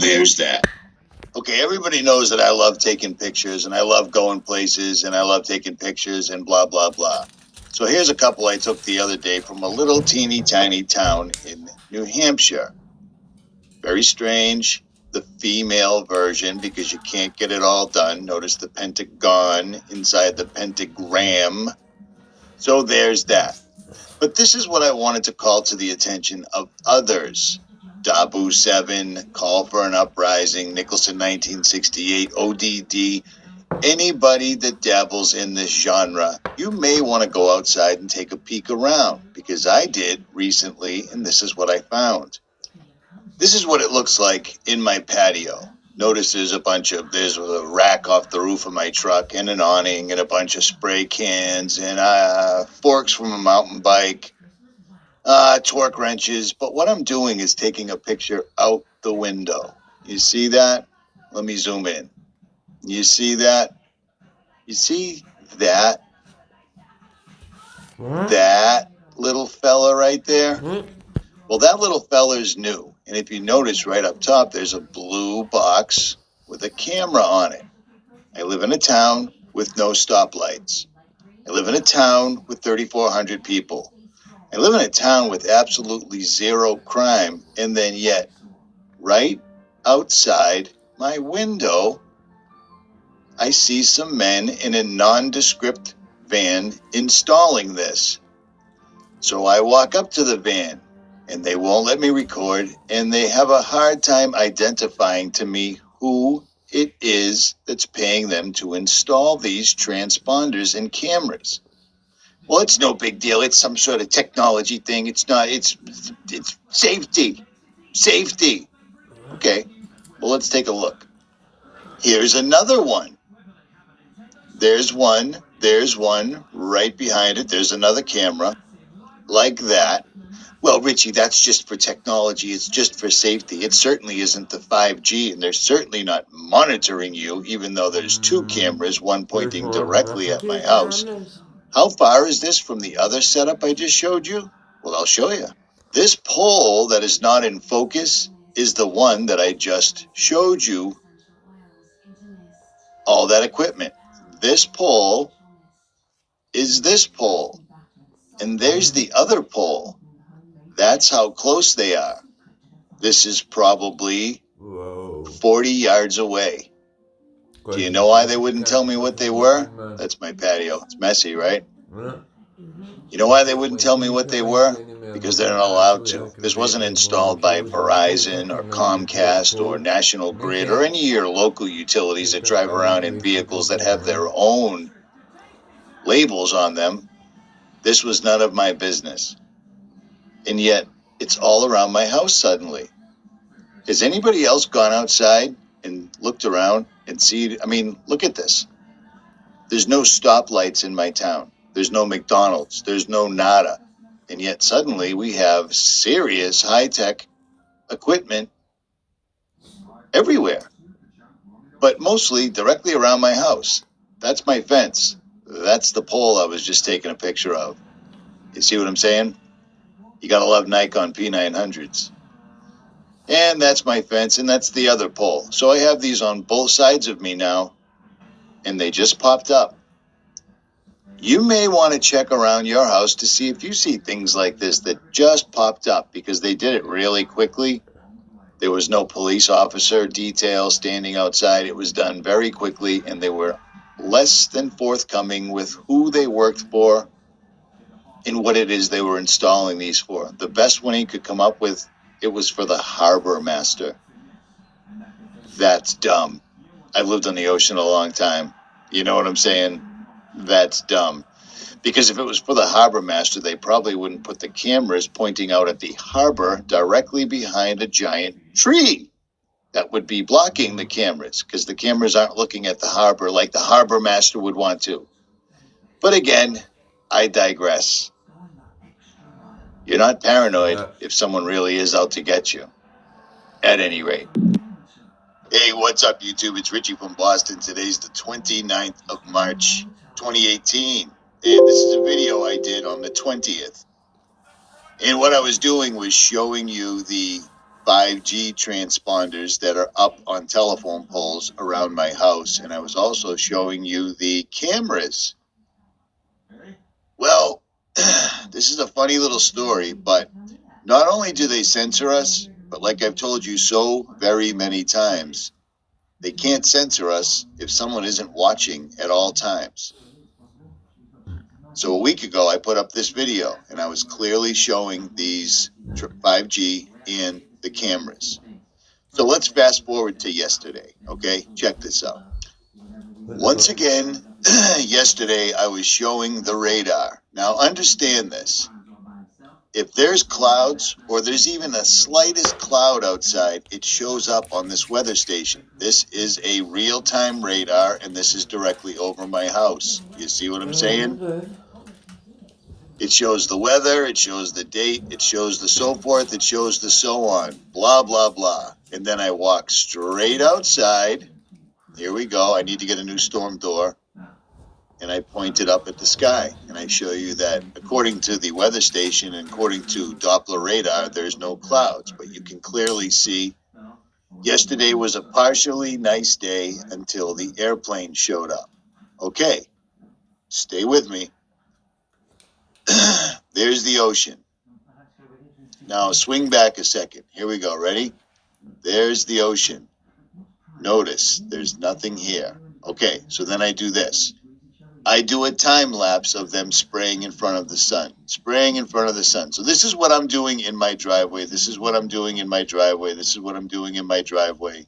there's that. Okay, everybody knows that I love taking pictures and I love going places and I love taking pictures and blah, blah, blah. So here's a couple I took the other day from a little teeny tiny town in New Hampshire. Very strange, the female version, because you can't get it all done. Notice the pentagon inside the pentagram. So there's that. But this is what I wanted to call to the attention of others. Dabu 7, Call for an Uprising, Nicholson 1968, ODD, anybody that dabbles in this genre, you may want to go outside and take a peek around, because I did recently, and this is what I found. This is what it looks like in my patio. Notice there's a rack off the roof of my truck and an awning and a bunch of spray cans and forks from a mountain bike, torque wrenches. But what I'm doing is taking a picture out the window. You see that? Let me zoom in. You see that? You see that? That little fella right there? Well, that little fella's new. And if you notice right up top, there's a blue box with a camera on it. I live in a town with no stoplights. I live in a town with 3,400 people. I live in a town with absolutely zero crime. And then yet, right outside my window, I see some men in a nondescript van installing this. So I walk up to the van, and they won't let me record, and they have a hard time identifying to me who it is that's paying them to install these transponders and cameras. Well, it's no big deal. It's some sort of technology thing. It's not, it's safety. Safety. Okay, well, let's take a look. Here's another one. There's one right behind it. There's another camera like that. Well, Richie, that's just for technology. It's just for safety. It certainly isn't the 5G, and they're certainly not monitoring you, even though there's two cameras, one pointing directly at my house. How far is this from the other setup I just showed you? Well, I'll show you. This pole that is not in focus is the one that I just showed you. All that equipment. This pole is this pole. And there's the other pole. That's how close they are. This is probably 40 yards away. Do you know why they wouldn't tell me what they were? That's my patio. It's messy, right? You know why they wouldn't tell me what they were? Because they're not allowed to. This wasn't installed by Verizon or Comcast or National Grid or any of your local utilities that drive around in vehicles that have their own labels on them. This was none of my business. And yet, it's all around my house suddenly. Has anybody else gone outside and looked around and look at this. There's no stoplights in my town. There's no McDonald's. There's no nada. And yet suddenly we have serious high-tech equipment everywhere. But mostly directly around my house. That's my fence. That's the pole I was just taking a picture of. You see what I'm saying? You gotta love Nikon P900s. And that's my fence, and that's the other pole. So I have these on both sides of me now, and they just popped up. You may want to check around your house to see if you see things like this that just popped up, because they did it really quickly. There was no police officer detail standing outside. It was done very quickly, and they were less than forthcoming with who they worked for and what it is they were installing these for. The best one he could come up with, it was for the harbor master. That's dumb. I've lived on the ocean a long time. You know what I'm saying? That's dumb. Because if it was for the harbor master, they probably wouldn't put the cameras pointing out at the harbor directly behind a giant tree. That would be blocking the cameras, because the cameras aren't looking at the harbor like the harbor master would want to. But again, I digress. You're not paranoid if someone really is out to get you. At any rate. Hey, what's up, YouTube? It's Richie from Boston. Today's the 29th of March, 2018. And this is a video I did on the 20th. And what I was doing was showing you the 5G transponders that are up on telephone poles around my house. And I was also showing you the cameras. Well, this is a funny little story, but not only do they censor us, but like I've told you so very many times, they can't censor us if someone isn't watching at all times. So a week ago, I put up this video, and I was clearly showing these 5G and the cameras. So let's fast forward to yesterday, okay? Check this out. Once again, yesterday I was showing the radar. Now understand this. If there's clouds or there's even the slightest cloud outside, it shows up on this weather station. This is a real-time radar, and this is directly over my house. You see what I'm saying? It shows the weather, it shows the date, it shows the so forth, it shows the so on, blah, blah, blah. And then I walk straight outside. Here we go. I need to get a new storm door. And I point it up at the sky. And I show you that according to the weather station and according to Doppler radar, there's no clouds. But you can clearly see yesterday was a partially nice day until the airplane showed up. Okay, stay with me. There's the ocean. Now swing back a second. Here we go. Ready? There's the ocean. Notice there's nothing here. Okay, so then I do this. I do a time lapse of them spraying in front of the sun. Spraying in front of the sun. So this is what I'm doing in my driveway. This is what I'm doing in my driveway. This is what I'm doing in my driveway.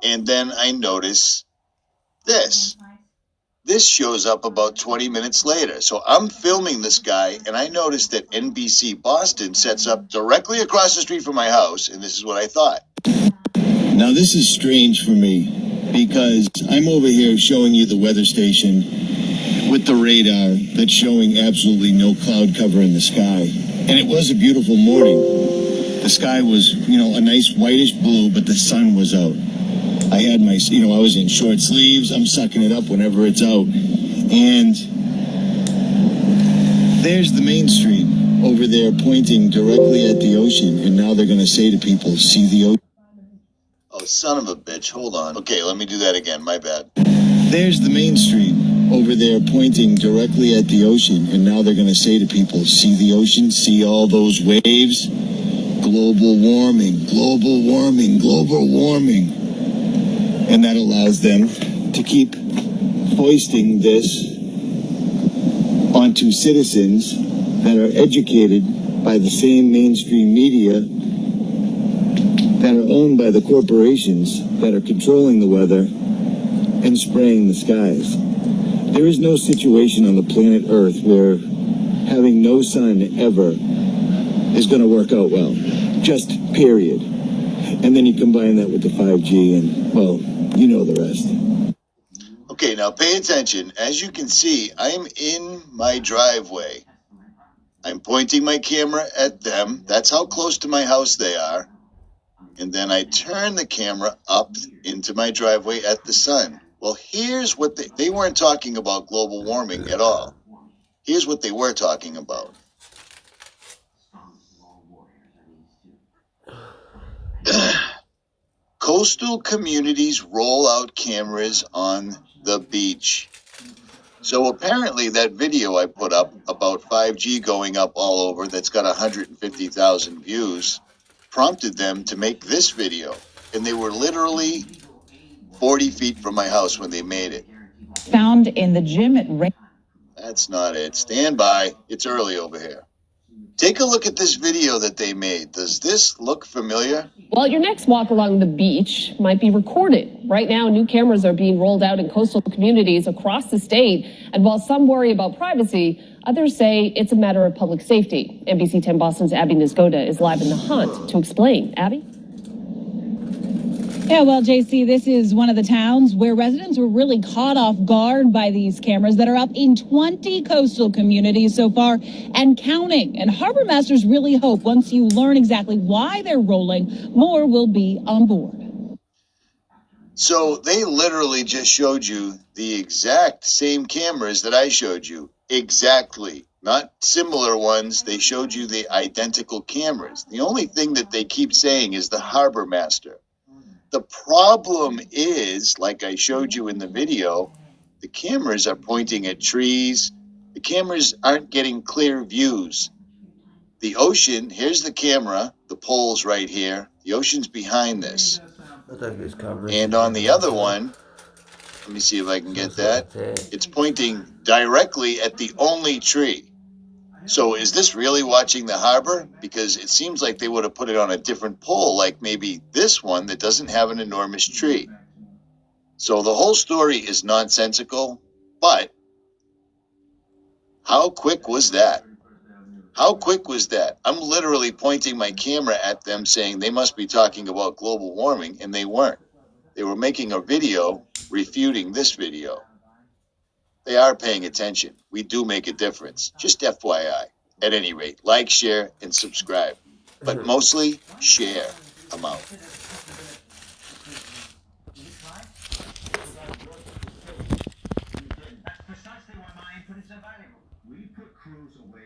And then I notice this. This shows up about 20 minutes later. So I'm filming this guy, and I noticed that NBC Boston sets up directly across the street from my house, and this is what I thought. Now, this is strange for me, because I'm over here showing you the weather station with the radar that's showing absolutely no cloud cover in the sky. And it was a beautiful morning. The sky was, a nice whitish blue, but the sun was out. I had my, I was in short sleeves. I'm sucking it up whenever it's out. And there's the mainstream over there pointing directly at the ocean. And now they're going to say to people, see the ocean. Oh, son of a bitch. Hold on. Okay, let me do that again. My bad. There's the mainstream over there pointing directly at the ocean. And now they're going to say to people, see the ocean? See all those waves? Global warming, global warming, global warming. And that allows them to keep foisting this onto citizens that are educated by the same mainstream media that are owned by the corporations that are controlling the weather and spraying the skies. There is no situation on the planet Earth where having no sun ever is going to work out well. Just period. And then you combine that with the 5G and, well, you know the rest. Okay, now pay attention. As you can see, I'm in my driveway. I'm pointing my camera at them. That's how close to my house they are. And then I turn the camera up into my driveway at the sun. Well, here's what they weren't talking about global warming at all. Here's what they were talking about. Coastal communities roll out cameras on the beach. So apparently that video I put up about 5G going up all over that's got 150,000 views prompted them to make this video. And they were literally 40 feet from my house when they made it. Found in the gym at... That's not it. Stand by. It's early over here. Take a look at this video that they made. Does this look familiar? Well, your next walk along the beach might be recorded. Right now, new cameras are being rolled out in coastal communities across the state. And while some worry about privacy, others say it's a matter of public safety. NBC 10 Boston's Abby Nisgoda is live in the hunt to explain. Abby? Yeah, well, JC, this is one of the towns where residents were really caught off guard by these cameras that are up in 20 coastal communities so far and counting. And harbor masters really hope once you learn exactly why they're rolling, more will be on board. So they literally just showed you the exact same cameras that I showed you. Exactly. not similar ones. They showed you the identical cameras. The only thing that they keep saying is the harbor master. The problem is, like I showed you in the video, the cameras are pointing at trees. The cameras aren't getting clear views. The ocean, here's the camera, the pole's right here. The ocean's behind this. And on the other one, let me see if I can get that. It's pointing directly at the only tree. So is this really watching the harbor? Because it seems like they would have put it on a different pole, like maybe this one that doesn't have an enormous tree. So the whole story is nonsensical, but how quick was that? How quick was that? I'm literally pointing my camera at them saying they must be talking about global warming, and they weren't. They were making a video refuting this video. They are paying attention. We do make a difference. Just FYI. At any rate, like, share, and subscribe. But mostly, share. I'm out. That's precisely why my input is so valuable. We put crews away